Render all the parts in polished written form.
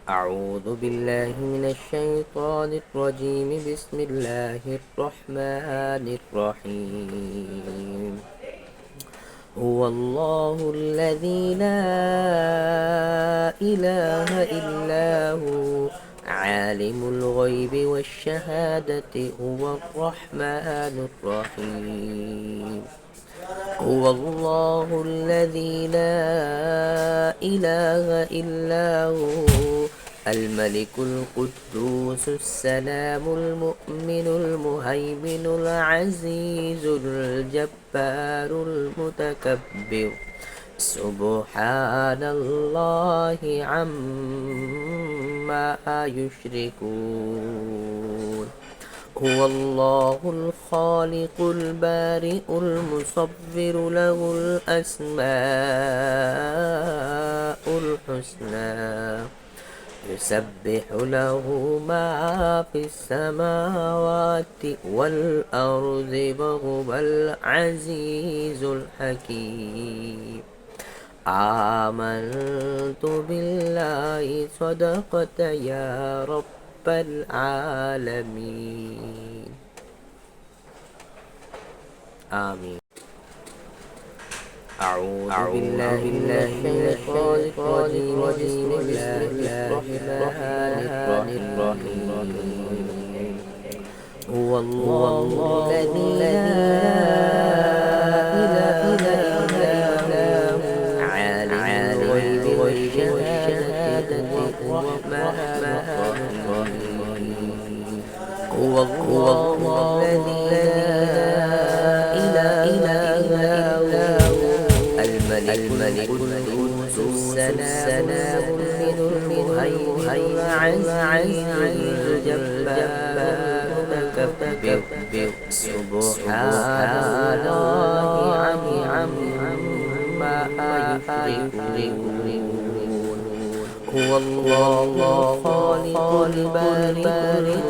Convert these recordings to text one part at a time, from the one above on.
أعوذ بالله من الشيطان الرجيم. بسم الله الرحمن الرحيم. هو الله الذي لا إله إلا هو عالم الغيب والشهادة هو الرحمن الرحيم. هو الله الذي لا إله إلا هو الملك القدوس السلام المؤمن المهيمن العزيز الجبار المتكبر سبحان الله عما يشركون. هو الله الخالق البارئ المصور له الأسماء الحسنى يسبح له ما في السماوات والأرض وهو العزيز الحكيم. آمنت بالله صدقت يا رب العالمين. آمين. أعوذ بالله من الشيطان الرجيم. بسم الله الرحمن الرحيم. هو الله الذي لا إله إلا هو عالم الغيب والشهادة الرحمن الرحيم. هو الله الذي لا إله إلا هو الملك القدوس السلام المهيمن العزيز الجبار المتكبر سبحان الله عما يشركون. هو الله الخالق البارئ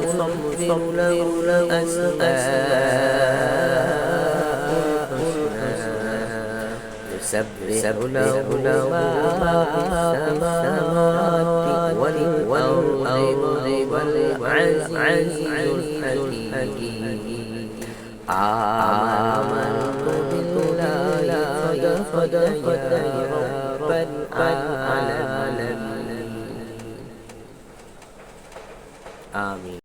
المصور له الأسماء يسبح له ما في السماوات والأرض والعزيز الحكيم. آمنت بالله صدقت